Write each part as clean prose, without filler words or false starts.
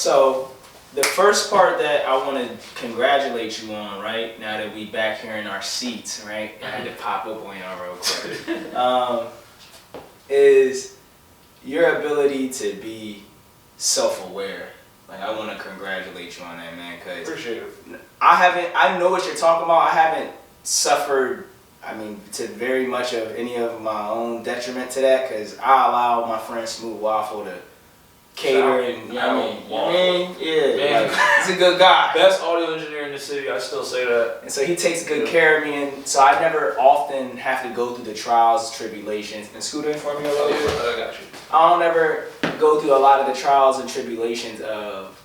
So, the first part that I want to congratulate you on, right, now that we back here in our seats, right, I had to pop up on y'all real quick, is your ability to be self-aware. Like, I want to congratulate you on that, man, because appreciate it. I know what you're talking about. I haven't suffered, to very much of any of my own detriment to that, because I allow my friend Smooth Waffle to cater and, like, he's a good guy. Best audio engineer in the city, I still say that. And so he takes good care of me, and so I never often have to go through the trials, tribulations. And scoot in for me a little bit. I got you. I don't ever go through a lot of the trials and tribulations of,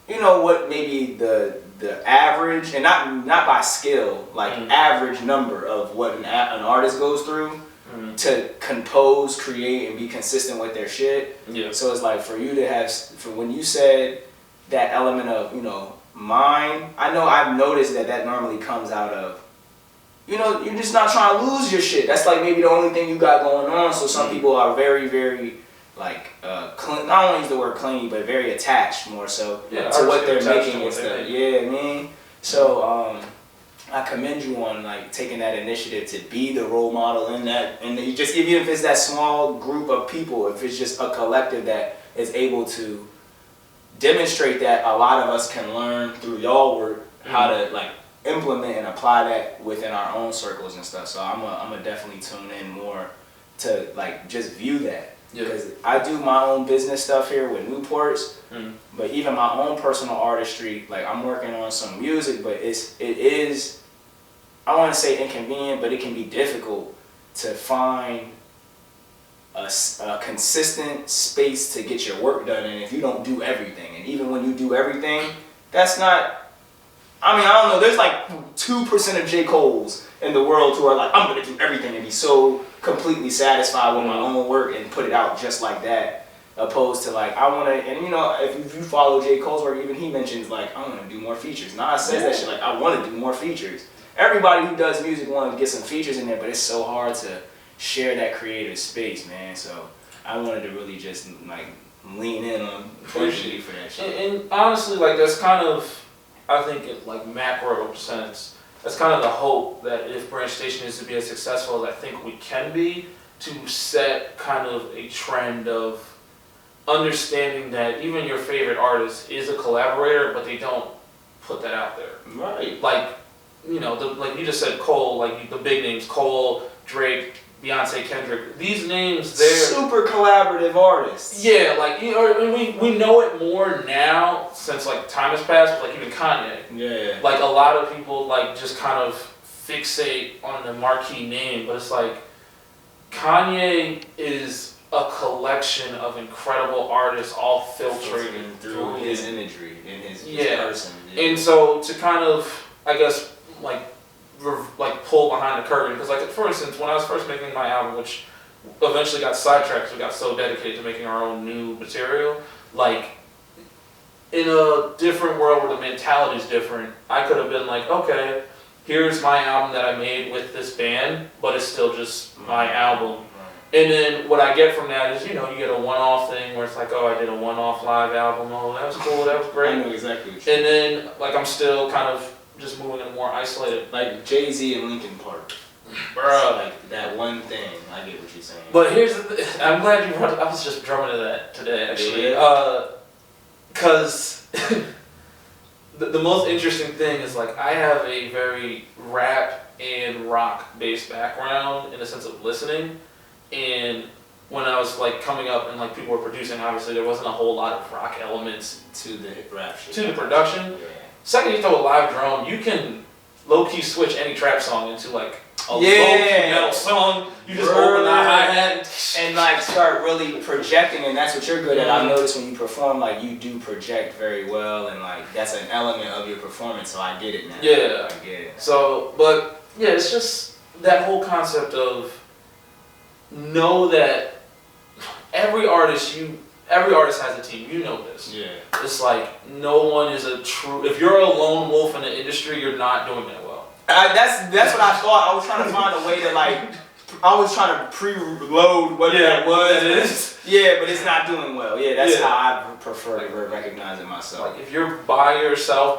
what maybe the average, and not by skill, like average number of what an artist goes through to compose, create, and be consistent with their shit. Yeah. So it's like for you to have, when you said that element of, mine, I know I've noticed that normally comes out of, you're just not trying to lose your shit. That's like maybe the only thing you got going on. So some people are very, very, like, I don't want to use the word clingy, but very attached more so to what they're making and stuff. Yeah, I mean. So I commend you on like taking that initiative to be the role model in that, and you just, even if it's that small group of people, if it's just a collective that is able to demonstrate that a lot of us can learn through y'all work how to like implement and apply that within our own circles and stuff. So I'm gonna definitely tune in more to like just view that. Because I do my own business stuff here with Newports, but even my own personal artistry, like I'm working on some music, but it is, I want to say inconvenient, but it can be difficult to find a consistent space to get your work done. And if you don't do everything, and even when you do everything, that's not, I don't know, there's like 2% of J. Cole's in the world who are like, I'm going to do everything and be so completely satisfied with my own work and put it out just like that, opposed to like, I want to, and if you follow J. Cole's work, even he mentions like, I want to do more features. Nas says that shit, like, I want to do more features. Everybody who does music wants to get some features in there, but it's so hard to share that creative space, man. So I wanted to really just like lean in on pushing for that shit. And honestly, like that's kind of, I think in like macro sense, that's kind of the hope that if Branch Station is to be as successful as I think we can be, to set kind of a trend of understanding that even your favorite artist is a collaborator, but they don't put that out there. Right. Like, like you just said, Cole, like the big names, Cole, Drake, Beyonce, Kendrick, these names, they're super collaborative artists. Yeah, like we know it more now since like time has passed. Like even Kanye. Yeah. Like a lot of people like just kind of fixate on the marquee name, but it's like Kanye is a collection of incredible artists, all filtered through his imagery and his person. Yeah. And so to kind of, I guess, like pull behind the curtain, because like for instance, when I was first making my album, which eventually got sidetracked because we got so dedicated to making our own new material, like in a different world where the mentality is different, I could have been like, okay, here's my album that I made with this band, but it's still just my album. And then what I get from that is, you get a one-off thing where it's like, oh, I did a one-off live album, oh, that was cool, that was great. I know exactly what you mean. And then like I'm still kind of just moving in a more isolated, like Jay-Z and Linkin Park, bro. Like that one thing. I get what you're saying. But here's I'm glad you brought it. I was just drumming to that today, actually. Because the most interesting thing is like I have a very rap and rock based background in the sense of listening, and when I was like coming up and like people were producing, obviously there wasn't a whole lot of rock elements to the rap shit. To the production. Yeah. Second you throw a live drum, you can low-key switch any trap song into like a low-key metal song. You just open the hi-hat and like start really projecting, and that's what you're good at. I notice when you perform, like you do project very well, and like that's an element of your performance, so I get it now. Yeah. I get it. So, but yeah, it's just that whole concept of know that every artist has a team. You know this. Yeah. It's like no one is a true. If you're a lone wolf in the industry, you're not doing that well. That's what I thought. I was trying to find a way to like trying to preload what that was. It is. Yeah, but it's not doing well. Yeah, that's how I prefer to recognize it myself. Like if you're by yourself,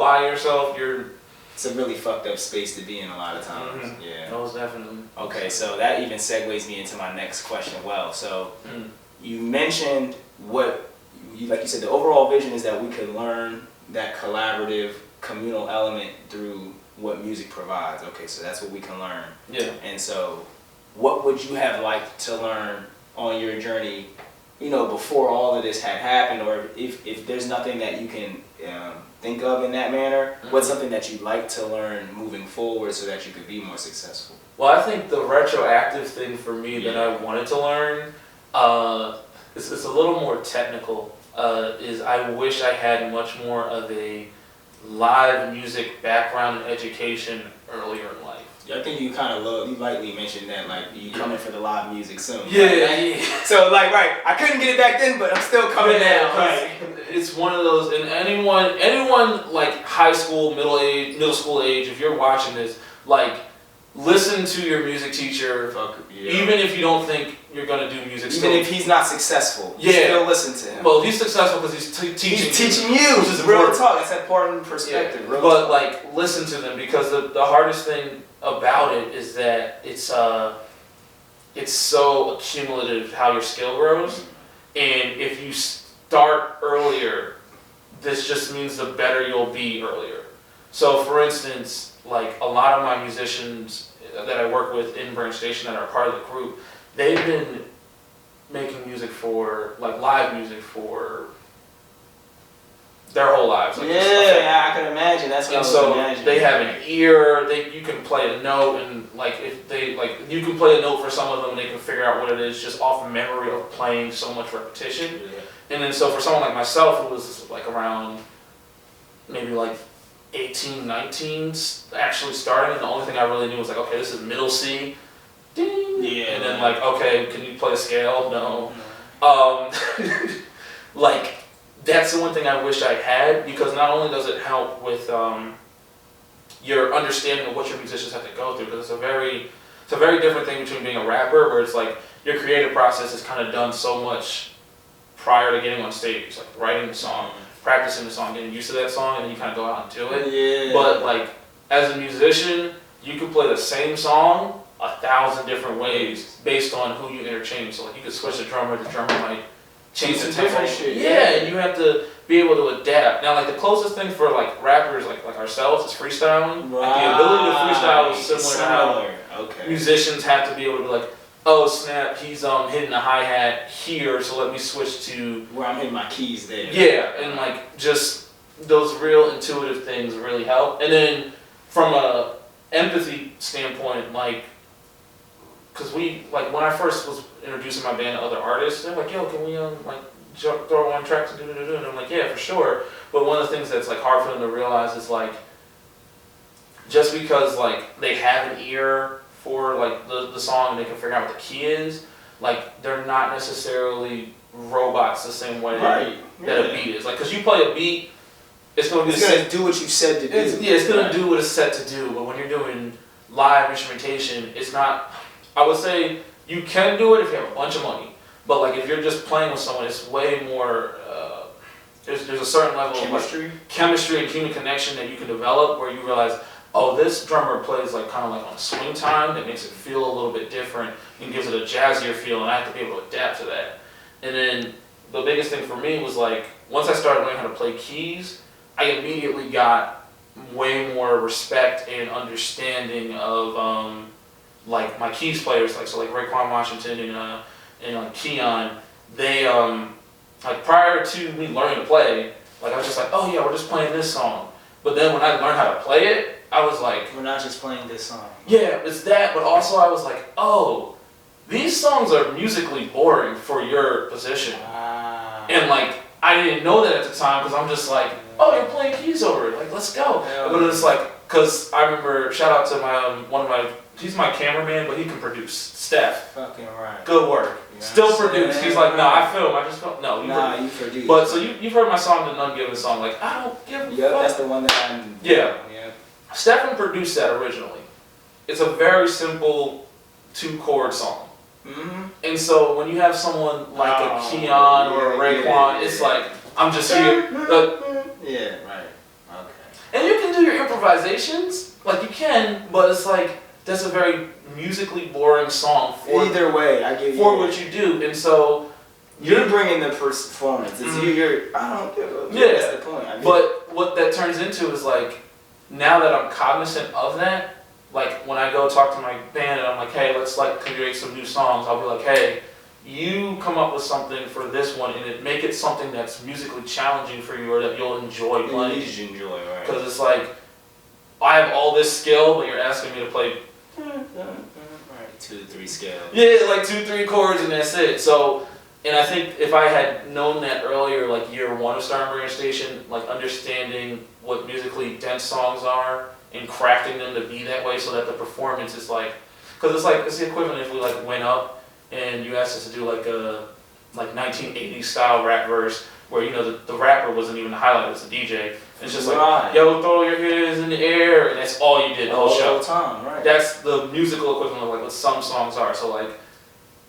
you're. It's a really fucked up space to be in a lot of times. Mm-hmm. Yeah. Most definitely. Okay, so that even segues me into my next question. Well, so you mentioned like you said, the overall vision is that we could learn that collaborative, communal element through what music provides. Okay, so that's what we can learn. Yeah. And so, what would you have liked to learn on your journey, before all of this had happened, or if there's nothing that you can think of in that manner, what's something that you'd like to learn moving forward so that you could be more successful? Well, I think the retroactive thing for me that I wanted to learn, it's a little more technical, is I wish I had much more of a live music background and education earlier in life. I think you kind of you lightly mentioned that, like, you coming for the live music soon. Yeah. So, like, right, I couldn't get it back then, but I'm still coming now. Right. It's one of those, and anyone like high school, middle school age, if you're watching this, like, listen to your music teacher, even if you don't think you're gonna do music. Even if he's not successful, still listen to him. Well, he's successful because he's teaching. He's teaching you. Which is real talk. That's an important perspective. Yeah. But like, listen to them, because the hardest thing about it is that it's so accumulative how your skill grows, and if you start earlier, this just means the better you'll be earlier. So, for instance, like a lot of my musicians that I work with in Branch Station that are part of the group, they've been making music for, like, live music for their whole lives. Like, I can imagine. That's what I was imagining. They have an ear. You can play a note, and you can play a note for some of them, and they can figure out what it is just off of memory of playing so much repetition. Yeah. And then so for someone like myself who was like around maybe like 18, 19, actually starting, and the only thing I really knew was like, okay, this is middle C, ding, and then like, okay, can you play a scale? No. Like, that's the one thing I wish I had, because not only does it help with your understanding of what your musicians have to go through, because it's a very different thing between being a rapper, where it's like your creative process is kind of done so much prior to getting on stage, like writing the song, practicing the song, getting used to that song, and then you kind of go out and do it. Yeah. But like, as a musician, you can play the same song 1,000 different ways based on who you interchange. So like, you could switch the drummer might change the tempo. Shit. Yeah, and you have to be able to adapt. Now, like, the closest thing for like rappers like ourselves is freestyling. Right. Like, the ability to freestyle is similar to how musicians have to be able to be like, oh snap, he's hitting the hi-hat here, so let me switch to where I'm hitting my keys there. Yeah, and like, just those real intuitive things really help. And then from a empathy standpoint, like, because when I first was introducing my band to other artists, they're like, yo, can we throw one track to do, and I'm like, yeah, for sure. But one of the things that's like hard for them to realize is like, just because like they have an ear for like the song and they can figure out what the key is, like, they're not necessarily robots the same way that a beat is. Like, because you play a beat, it's going to do what you said to do. It's going to do what it's set to do. But when you're doing live instrumentation, it's not. I would say you can do it if you have a bunch of money. But like, if you're just playing with someone, it's way more. There's a certain level of chemistry and human connection that you can develop, where you realize, oh, this drummer plays like kind of like on a swing time that makes it feel a little bit different and gives it a jazzier feel, and I have to be able to adapt to that. And then the biggest thing for me was like, once I started learning how to play keys, I immediately got way more respect and understanding of like my keys players, like so like Raekwon Washington and like Keon. They like, prior to me learning to play, like, I was just like, oh yeah, we're just playing this song. But then when I learned how to play it, I was like, we're not just playing this song. Yeah, it's that, but also I was like, oh, these songs are musically boring for your position. And like, I didn't know that at the time, because I'm just like, oh, you're playing keys over it, like, let's go. But it's like, because I remember, shout out to my he's my cameraman, but he can produce. Steph. Fucking right. Good work. You know Still produce. He's like, no, I film. I just film. No, you produce. But so you've heard my song, The None Given Song. Like, I don't give a fuck. That's the one that I'm. Yeah. Stephen produced that originally. It's a very simple 2-chord song. Mm-hmm. And so when you have someone like a Keon or a Raekwon, it's like, I'm just here. Yeah, right. Okay. And you can do your improvisations, like you can, but it's like, that's a very musically boring song for either way. I give you for what you do, and so you're bringing the performance. It's you're. I don't give a. Yeah, that's the point. But what that turns into is like, now that I'm cognizant of that, like when I go talk to my band and I'm like, hey, let's like create some new songs. I'll be like, hey, you come up with something for this one, and make it something that's musically challenging for you or that you'll enjoy playing. You enjoy, right? Because it's like, I have all this skill, but you're asking me to play. Right, 2-3 scale. Yeah, like 2-3 chords and that's it. So, and I think if I had known that earlier, like year 1 of starting radio station, like understanding what musically dense songs are and crafting them to be that way, so that the performance is like, because it's like it's the equivalent if we like went up and you asked us to do like a 1980s style rap verse where the rapper wasn't even the highlight, it was the DJ. It's just like, yo, throw your hands in the air, and that's all you did the whole show. The time, right? That's the musical equivalent of like what some songs are. So like,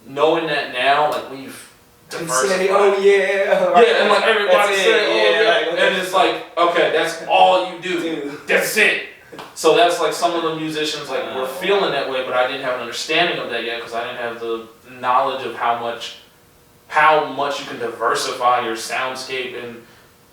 knowing that now, like we've diversified. Oh yeah. Right. Yeah, and like everybody said, oh yeah, and it's like, okay, that's all you do. Dude. That's it. So that's like some of the musicians like were feeling that way, but I didn't have an understanding of that yet because I didn't have the knowledge of how much you can diversify your soundscape, and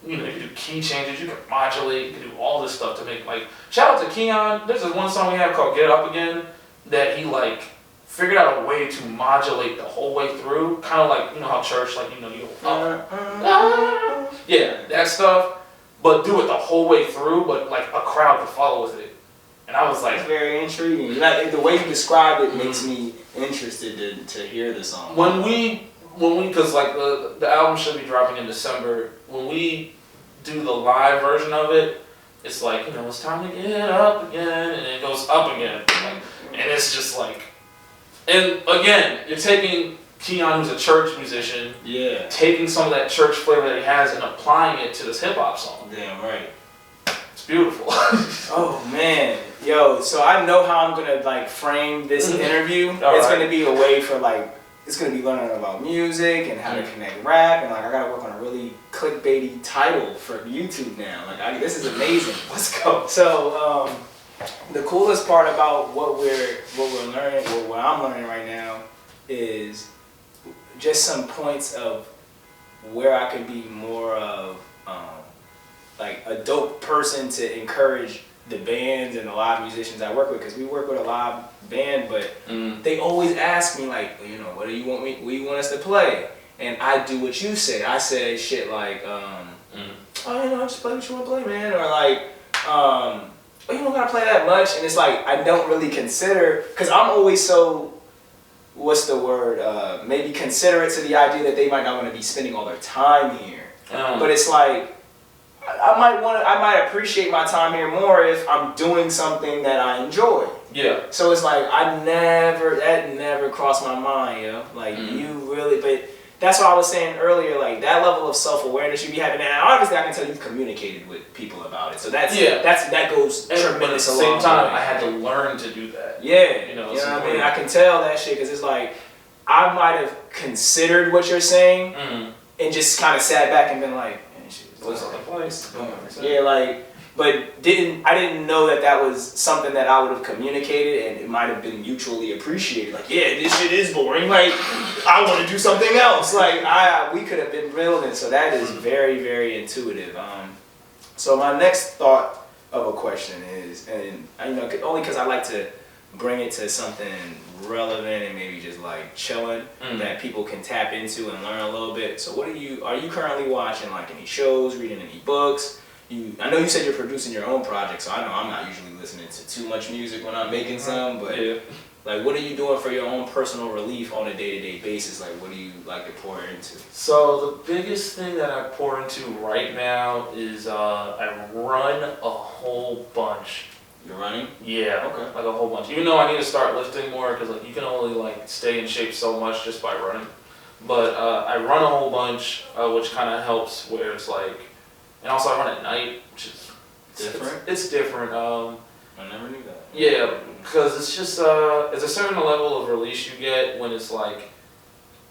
you can do key changes, you can modulate, you can do all this stuff to make like. Shout out to Keon. There's this one song we have called "Get Up Again" that he like figured out a way to modulate the whole way through, kind of like how church like you go up, yeah, that stuff, but do it the whole way through, but like a crowd could follow with it, and I was like, it's very intriguing. Like the way you described it makes me interested to hear the song. When we because like the album should be dropping in December. When we do the live version of it, it's like it's time to get up again, and it goes up again, like, and it's just like, and again you're taking Keon, who's a church musician, taking some of that church flavor that he has and applying it to this hip hop song. Damn right. It's beautiful. Oh man, yo! So I know how I'm gonna like frame this interview. It's gonna be a way for like. It's going to be learning about music and how to connect rap, and like I got to work on a really clickbaity title for YouTube now. Like this is amazing. Let's go. So the coolest part about what we're learning, or what I'm learning right now, is just some points of where I could be more of like a dope person to encourage the bands and the live musicians I work with, because we work with a live band, but they always ask me like, what do you want us to play? And I do what you say. I say shit like, just play what you want to play, man, or like, you don't gotta play that much. And it's like I don't really consider, because I'm always so, what's the word? Maybe considerate to the idea that they might not want to be spending all their time here. But it's like, I might appreciate my time here more if I'm doing something that I enjoy. Yeah. So it's like that never crossed my mind, Like you really, but that's what I was saying earlier. Like that level of self-awareness you be having now. Obviously, I can tell you've communicated with people about it. So that goes tremendous. But at the same time, I had to learn to do that. Yeah. You know what I mean? I can tell that shit because it's like I might have considered what you're saying and just kind of sat back and been like. What's on the place? Yeah, like, but I didn't know that was something that I would have communicated, and it might have been mutually appreciated. Like, yeah, this shit is boring. Like, I want to do something else. Like, we could have been brilliant. So that is very, very intuitive. So my next thought of a question is, and only because I like to bring it to something relevant and maybe just like chilling that people can tap into and learn a little bit. So are you currently watching like any shows, reading any books? I know you said you're producing your own project, so I know I'm not usually listening to too much music when I'm making some, but like what are you doing for your own personal relief on a day-to-day basis? Like what do you like to pour into? So the biggest thing that I pour into right now is I run a whole bunch. You're running? Yeah, okay. Like a whole bunch. Even though I need to start lifting more, because like you can only like stay in shape so much just by running. But I run a whole bunch, which kind of helps. Where it's like, and also I run at night, which is different. It's different. I never knew that. Yeah, because it's just it's a certain level of release you get when it's like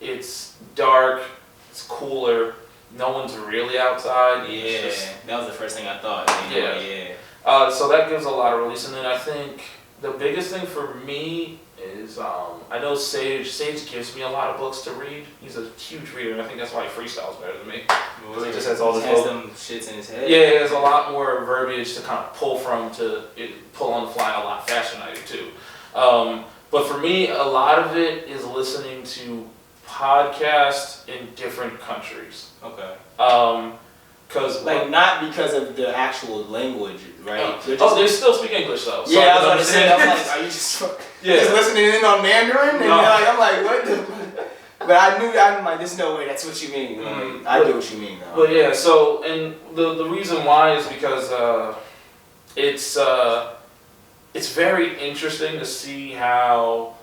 it's dark, it's cooler, no one's really outside. Yeah, that was the first thing I thought. Yeah. So that gives a lot of release, and then I think the biggest thing for me is I know Sage gives me a lot of books to read. He's a huge reader, and I think that's why he freestyles better than me. Because he just has all this them shits in his head. Yeah, there's a lot more verbiage to kind of pull from pull on the fly a lot faster than I do too. But for me, a lot of it is listening to podcasts in different countries. Okay. Cause not because of the actual language, right? They still speak English though. So yeah, I was about to say. I'm like, are you just listening in on Mandarin? And I'm like, what the? But I'm like, there's no way that's what you mean. Like, I get what you mean though. But yeah, so and the reason why is because it's very interesting to see how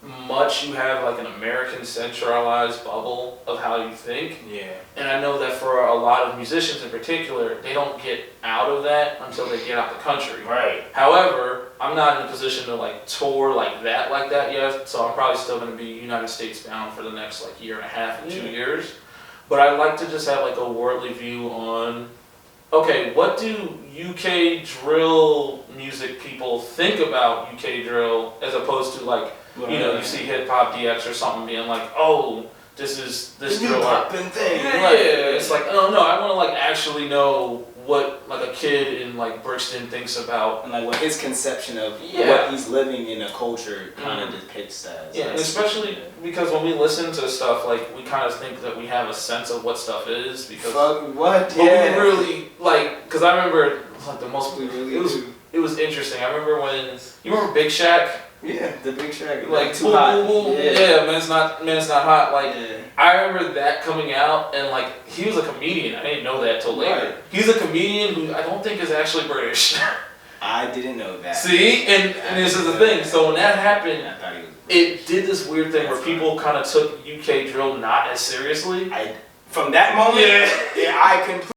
much you have like an American centralized bubble of how you think. Yeah. And I know that for a lot of musicians in particular, they don't get out of that until they get out the country. Right. However, I'm not in a position to like tour like that yet, so I'm probably still going to be United States bound for the next like year and a half and 2 years. But I like to just have like a worldly view on, okay, what do UK drill music people think about UK drill as opposed to like, you see Hip Hop DX or something being like, oh, this drill poppin' thing. Yeah, it's like, oh no, I want to like actually know what like a kid in like Brixton thinks about, and like what his conception of what he's living in a culture kind of depicts as. Yeah, and especially because when we listen to stuff, like we kind of think that we have a sense of what stuff is because. What? But we really like, because I remember like the most. It was interesting. I remember when you remember Big Shaq. Yeah, the Big Shaq. Like too hot. Yeah, man's not hot. Like I remember that coming out, and like he was a comedian. I didn't know that till later. Right. He's a comedian who I don't think is actually British. I didn't know that. See, and this is the thing. So when that happened, I thought he was it did this weird thing where people kind of took UK drill not as seriously. From that moment, I completely.